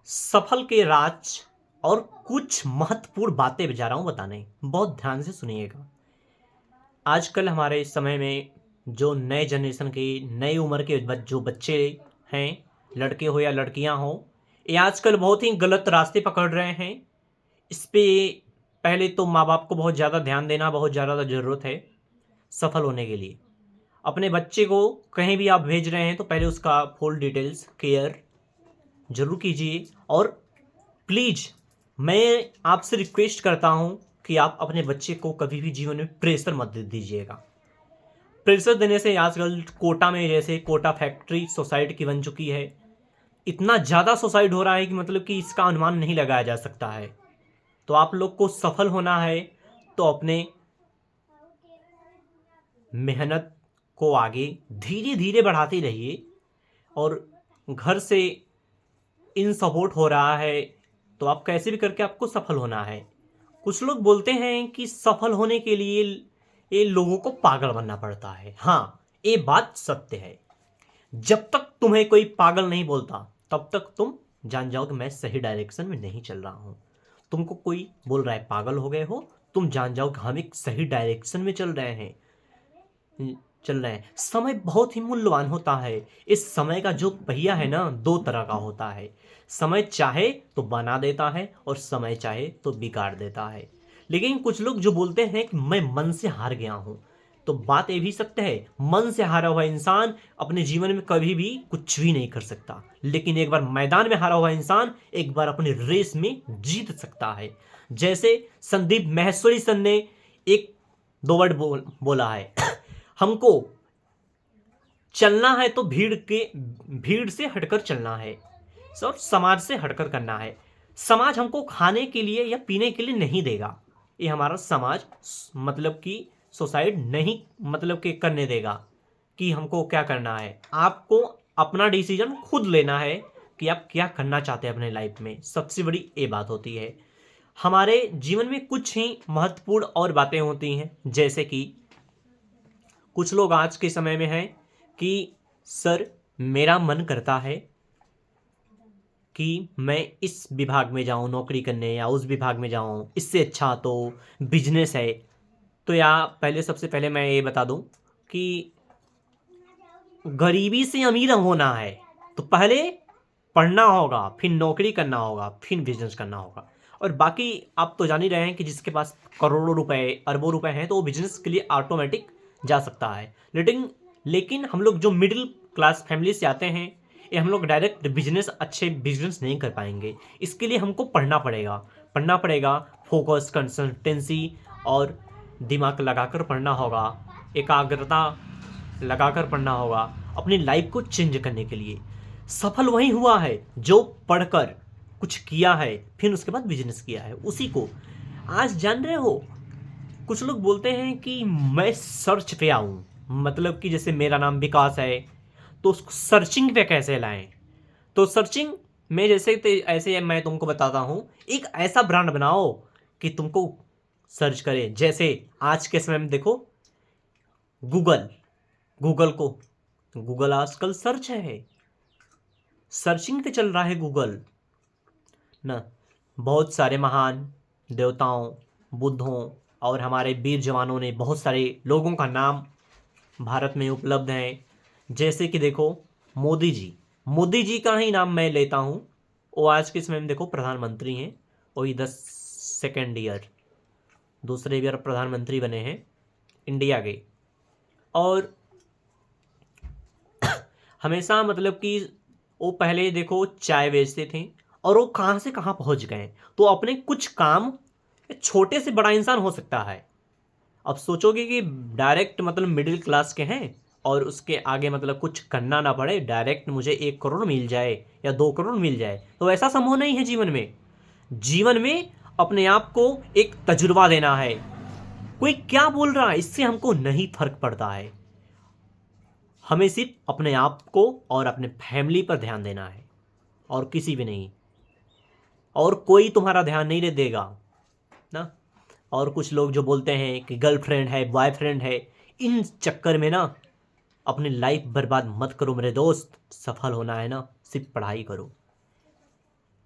सफल के राज और कुछ महत्वपूर्ण बातें जा रहा हूं बताने। बहुत ध्यान से सुनिएगा। आजकल हमारे इस समय में जो नए जनरेशन के नई उम्र के जो बच्चे हैं, लड़के हो या लड़कियां हो, ये आजकल बहुत ही गलत रास्ते पकड़ रहे हैं। इस पे पहले तो माँ बाप को बहुत ज़्यादा ध्यान देना बहुत ज़्यादा ज़रूरत है सफल होने के लिए। अपने बच्चे को कहीं भी आप भेज रहे हैं तो पहले उसका फुल डिटेल्स केयर जरूर कीजिए। और प्लीज़ मैं आपसे रिक्वेस्ट करता हूं कि आप अपने बच्चे को कभी भी जीवन में प्रेशर मत दीजिएगा। प्रेशर देने से आजकल कोटा में जैसे कोटा फैक्ट्री सोसाइटी की बन चुकी है, इतना ज़्यादा सुसाइड हो रहा है कि मतलब कि इसका अनुमान नहीं लगाया जा सकता है। तो आप लोग को सफल होना है तो अपने मेहनत को आगे धीरे धीरे बढ़ाते रहिए। और घर से इन सपोर्ट हो रहा है तो आप कैसे भी करके आपको सफल होना है। कुछ लोग बोलते हैं कि सफल होने के लिए ये लोगों को पागल बनना पड़ता है। हाँ, ये बात सत्य है। जब तक तुम्हें कोई पागल नहीं बोलता तब तक तुम जान जाओ कि मैं सही डायरेक्शन में नहीं चल रहा हूं। तुमको कोई बोल रहा है पागल हो गए हो, तुम जान जाओ कि हम एक सही डायरेक्शन में चल रहे हैं। समय बहुत ही मूल्यवान होता है। इस समय का जो पहिया है ना, दो तरह का होता है। समय चाहे तो बना देता है और समय चाहे तो बिगाड़ देता है। लेकिन कुछ लोग जो बोलते हैं कि मैं मन से हार गया हूं, तो बात ये भी सत्य है। मन से हारा हुआ इंसान अपने जीवन में कभी भी कुछ भी नहीं कर सकता, लेकिन एक बार मैदान में हारा हुआ इंसान एक बार अपनी रेस में जीत सकता है। जैसे संदीप माहेश्वरी सर ने एक दो वर्ड बोला है हमको चलना है तो भीड़ से हटकर चलना है और समाज से हटकर करना है। समाज हमको खाने के लिए या पीने के लिए नहीं देगा, ये हमारा समाज मतलब कि सोसाइटी नहीं मतलब कि करने देगा कि हमको क्या करना है। आपको अपना डिसीजन खुद लेना है कि आप क्या करना चाहते हैं अपने लाइफ में। सबसे बड़ी ये बात होती है। हमारे जीवन में कुछ ही महत्वपूर्ण और बातें होती हैं, जैसे कि कुछ लोग आज के समय में हैं कि सर मेरा मन करता है कि मैं इस विभाग में जाऊं नौकरी करने या उस विभाग में जाऊं, इससे अच्छा तो बिजनेस है। तो या पहले सबसे पहले मैं ये बता दूं कि गरीबी से अमीर होना है तो पहले पढ़ना होगा, फिर नौकरी करना होगा, फिर बिजनेस करना होगा। और बाकी आप तो जान ही रहे हैं कि जिसके पास करोड़ों रुपए अरबों रुपए हैं तो वो बिजनेस के लिए ऑटोमेटिक जा सकता है। लेकिन हम लोग जो मिडिल क्लास फैमिली से आते हैं, ये हम लोग डायरेक्ट बिजनेस अच्छे बिजनेस नहीं कर पाएंगे। इसके लिए हमको पढ़ना पड़ेगा। फोकस, कंसिस्टेंसी और दिमाग लगाकर पढ़ना होगा, एकाग्रता लगाकर पढ़ना होगा अपनी लाइफ को चेंज करने के लिए। सफल वही हुआ है जो पढ़कर कुछ किया है फिर उसके बाद बिजनेस किया है, उसी को आज जान रहे हो। कुछ लोग बोलते हैं कि मैं सर्च पे आऊं, मतलब कि जैसे मेरा नाम विकास है तो उसको सर्चिंग पे कैसे लाएं। तो सर्चिंग में जैसे ऐसे मैं तुमको बताता हूं, एक ऐसा ब्रांड बनाओ कि तुमको सर्च करे। जैसे आज के समय में देखो गूगल, गूगल को गूगल आजकल सर्च है, सर्चिंग पे चल रहा है गूगल ना। बहुत सारे महान देवताओं, बुद्धों और हमारे वीर जवानों ने बहुत सारे लोगों का नाम भारत में उपलब्ध है। जैसे कि देखो मोदी जी का ही नाम मैं लेता हूँ। वो आज के समय में देखो प्रधानमंत्री हैं, वही 10 सेकेंड ईयर दूसरे ईयर प्रधानमंत्री बने हैं इंडिया के। और हमेशा मतलब कि वो पहले देखो चाय बेचते थे और वो कहाँ से कहाँ पहुँच गए। तो अपने कुछ काम छोटे से बड़ा इंसान हो सकता है। अब सोचोगे कि डायरेक्ट मतलब मिडिल क्लास के हैं और उसके आगे मतलब कुछ करना ना पड़े, डायरेक्ट मुझे 1 करोड़ मिल जाए या 2 करोड़ मिल जाए, तो ऐसा संभव नहीं है जीवन में। जीवन में अपने आप को एक तजुर्बा देना है। कोई क्या बोल रहा है इससे हमको नहीं फर्क पड़ता है। हमें सिर्फ अपने आप को और अपने फैमिली पर ध्यान देना है और किसी भी नहीं। और कोई तुम्हारा ध्यान नहीं देगा ना। और कुछ लोग जो बोलते हैं कि गर्लफ्रेंड है बॉयफ्रेंड है, इन चक्कर में ना अपनी लाइफ बर्बाद मत करो मेरे दोस्त। सफल होना है ना सिर्फ पढ़ाई करो।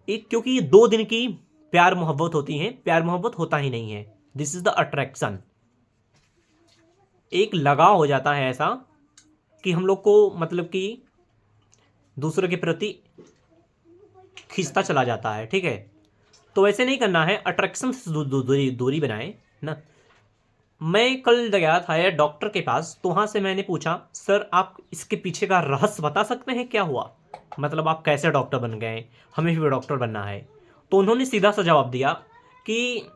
एक, क्योंकि ये 2 दिन की प्यार मोहब्बत होती है, प्यार मोहब्बत होता ही नहीं है। This is the attraction. एक लगाव हो जाता है ऐसा कि हम लोग को मतलब कि दूसरे के प्रति खींचता चला जाता है, ठीक है। तो वैसे नहीं करना है, अट्रैक्शन से दूरी दूरी बनाए ना। मैं कल गया था यार डॉक्टर के पास, तो वहाँ से मैंने पूछा, सर आप इसके पीछे का रहस्य बता सकते हैं क्या हुआ, मतलब आप कैसे डॉक्टर बन गए, हमें भी डॉक्टर बनना है। तो उन्होंने सीधा सा जवाब दिया कि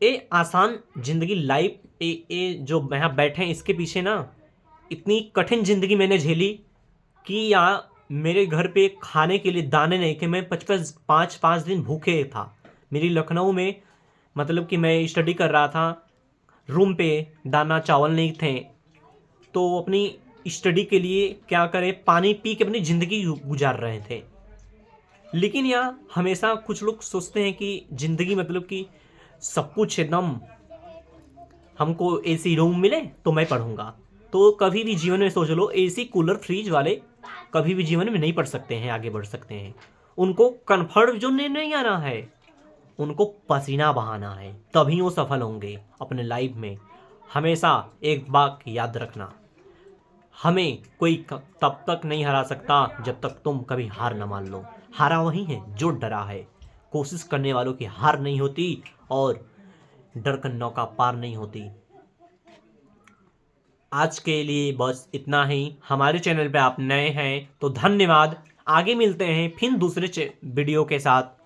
ये आसान ज़िंदगी लाइफ, ये जो यहाँ बैठे हैं इसके पीछे ना इतनी कठिन ज़िंदगी मैंने झेली कि यहाँ मेरे घर पे खाने के लिए दाने नहीं थे। मैं 5 दिन भूखे था। मेरी लखनऊ में मतलब कि मैं स्टडी कर रहा था, रूम पे दाना चावल नहीं थे, तो अपनी स्टडी के लिए क्या करें, पानी पी के अपनी ज़िंदगी गुजार रहे थे। लेकिन यहाँ हमेशा कुछ लोग सोचते हैं कि ज़िंदगी मतलब कि सब कुछ एकदम, हमको एसी रूम मिले तो मैं पढ़ूंगा। तो कभी भी जीवन में सोच लो, एसी कूलर फ्रिज वाले कभी भी जीवन में नहीं पढ़ सकते हैं, आगे बढ़ सकते हैं। उनको कंफर्ट जोन में नहीं आना है, उनको पसीना बहाना है, तभी वो सफल होंगे अपने लाइफ में। हमेशा एक बात याद रखना, हमें कोई तब तक नहीं हरा सकता जब तक तुम कभी हार न मान लो। हारा वही है जो डरा है। कोशिश करने वालों की हार नहीं होती और डर कर नौका पार नहीं होती। आज के लिए बस इतना ही। हमारे चैनल पे आप नए हैं तो धन्यवाद। आगे मिलते हैं फिर दूसरे वीडियो के साथ।